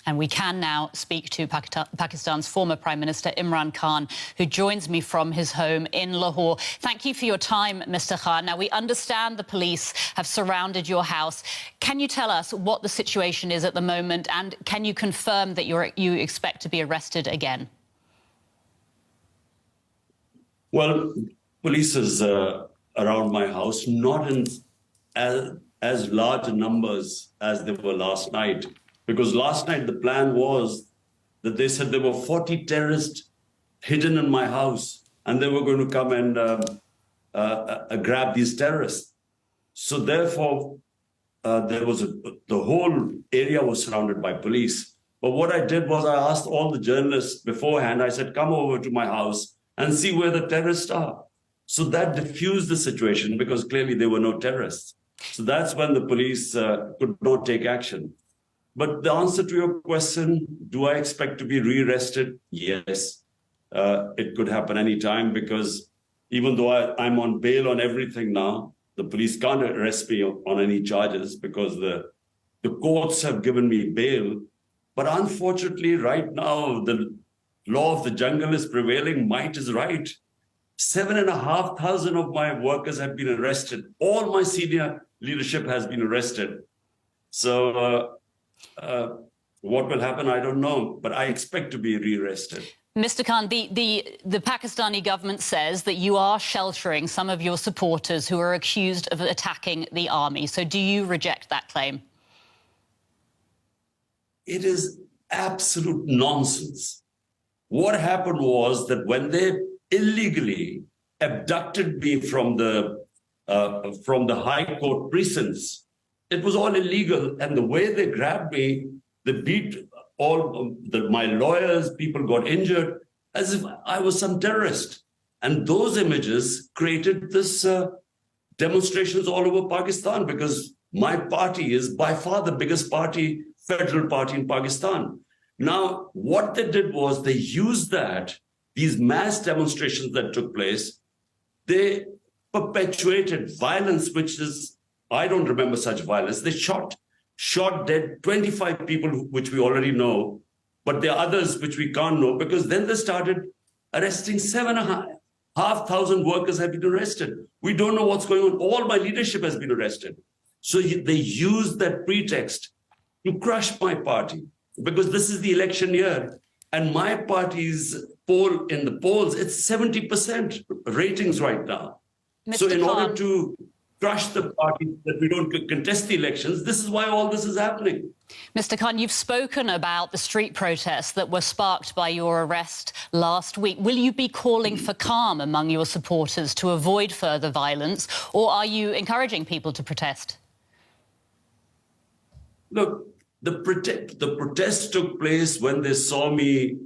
And we can now speak to Pakistan's former Prime Minister Imran Khan, who joins me from his home in Lahore. Thank you for your time, Mr. Khan. Now, we understand the police have surrounded your house. Can you tell us what the situation is at the moment, and can you confirm that you expect to be arrested again? Well, police is around my house, not in as large numbers as they were last night. Because last night the plan was that they said there were 40 terrorists hidden in my house, and they were going to come and grab these terrorists. So therefore, the whole area was surrounded by police. But what I did was I asked all the journalists beforehand, I said, come over to my house and see where the terrorists are. So that diffused the situation, because clearly there were no terrorists. So that's when the police could not take action. But the answer to your question, do I expect to be rearrested? Yes, it could happen anytime, because even though I'm on bail on everything now, the police can't arrest me on any charges because the courts have given me bail. But unfortunately, right now, the law of the jungle is prevailing. Might is right. 7,500 of my workers have been arrested. All my senior leadership has been arrested. So what will happen, I don't know, but I expect to be rearrested. Mr. Khan, the Pakistani government says that you are sheltering some of your supporters who are accused of attacking the army. So do you reject that claim? It is absolute nonsense. What happened was that when they illegally abducted me from the High Court precincts, it was all illegal. And the way they grabbed me, they beat my lawyers, people got injured, as if I was some terrorist. And those images created this demonstrations all over Pakistan, because my party is by far the biggest federal party in Pakistan. Now, what they did was they used these mass demonstrations that took place, they perpetuated violence, which is, I don't remember such violence. They shot dead 25 people, which we already know, but there are others which we can't know, because then they started arresting 7,500 workers have been arrested. We don't know what's going on. All my leadership has been arrested. So they used that pretext to crush my party, because this is the election year. And my party's poll in the polls, it's 70% ratings right now. Mr. So in Khan, order to crush the party that we don't contest the elections, this is why all this is happening. Mr. Khan, you've spoken about the street protests that were sparked by your arrest last week. Will you be calling for calm among your supporters to avoid further violence, or are you encouraging people to protest? Look, the protest took place when they saw me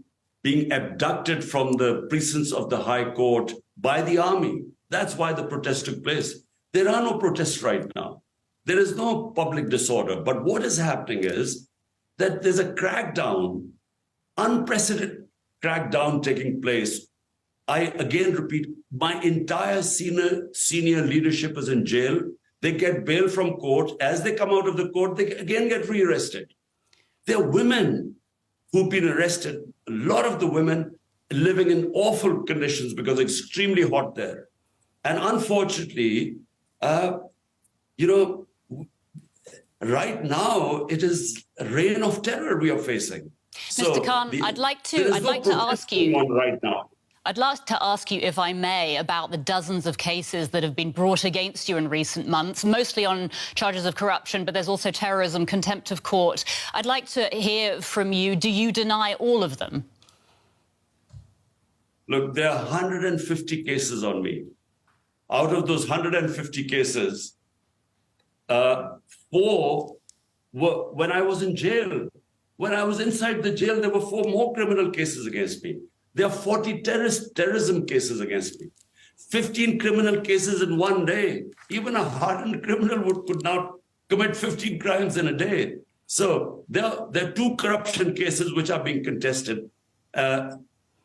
being abducted from the precincts of the High Court by the army. That's why the protest took place. There are no protests right now. There is no public disorder. But what is happening is that there's a crackdown, unprecedented crackdown taking place. I again repeat, my entire senior leadership is in jail. They get bail from court. As they come out of the court, they again get rearrested. There are women who've been arrested. A lot of the women living in awful conditions because it's extremely hot there. And unfortunately, right now it is a reign of terror we are facing. Mr. Khan, I'd like to ask you right now. I'd like to ask you, if I may, about the dozens of cases that have been brought against you in recent months, mostly on charges of corruption, but there's also terrorism, contempt of court. I'd like to hear from you. Do you deny all of them? Look, there are 150 cases on me. Out of those 150 cases, 4 were when I was in jail. When I was inside the jail, there were 4 more criminal cases against me. There are 40 terrorism cases against me. 15 criminal cases in one day. Even a hardened criminal could not commit 15 crimes in a day. So there are 2 corruption cases which are being contested.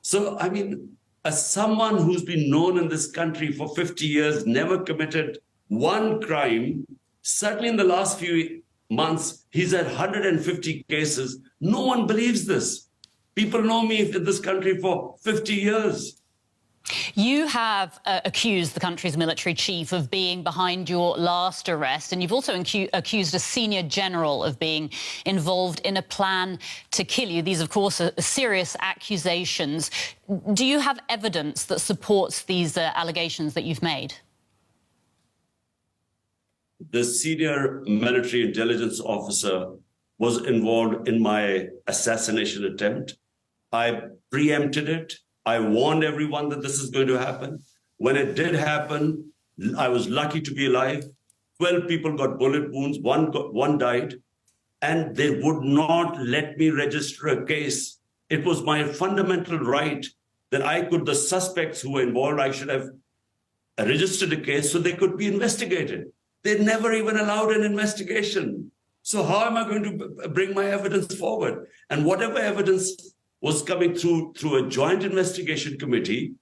So, I mean, as someone who's been known in this country for 50 years, never committed one crime, certainly in the last few months, he's had 150 cases. No one believes this. People know me in this country for 50 years. You have accused the country's military chief of being behind your last arrest, and you've also accused a senior general of being involved in a plan to kill you. These, of course, are serious accusations. Do you have evidence that supports these allegations that you've made? The senior military intelligence officer was involved in my assassination attempt. I preempted it. I warned everyone that this is going to happen. When it did happen, I was lucky to be alive. 12 people got bullet wounds, one died, and they would not let me register a case. It was my fundamental right that the suspects who were involved, I should have registered a case so they could be investigated. They never even allowed an investigation. So how am I going to bring my evidence forward? And whatever evidence was coming through a joint investigation committee,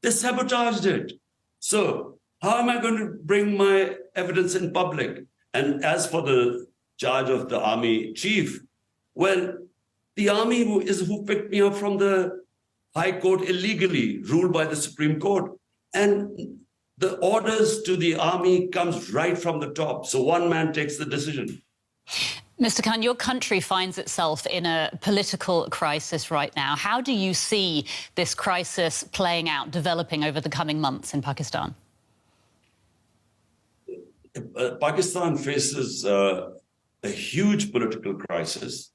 they sabotaged it. So how am I going to bring my evidence in public? And as for the charge of the army chief, well, the army who picked me up from the High Court illegally, ruled by the Supreme Court. And the orders to the army comes right from the top. So one man takes the decision. Mr. Khan, your country finds itself in a political crisis right now. How do you see this crisis playing out, developing over the coming months in Pakistan? Pakistan faces a huge political crisis,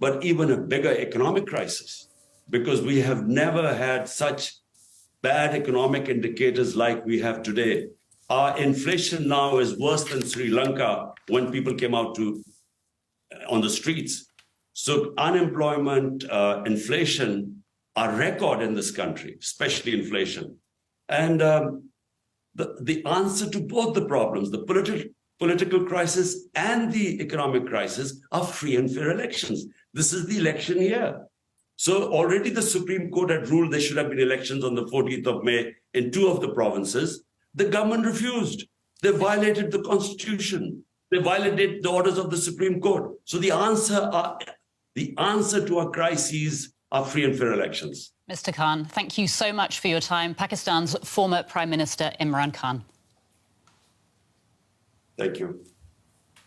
but even a bigger economic crisis, because we have never had such bad economic indicators like we have today. Our inflation now is worse than Sri Lanka when people came out on the streets. So unemployment, inflation are record in this country, especially inflation. And the answer to both the problems, the political crisis and the economic crisis, are free and fair elections. This is the election year. So already the Supreme Court had ruled there should have been elections on the 14th of May in 2 of the provinces. The government refused. They violated the Constitution. They violated the orders of the Supreme Court. So the answer to our crises are free and fair elections. Mr. Khan, thank you so much for your time. Pakistan's former Prime Minister Imran Khan. Thank you.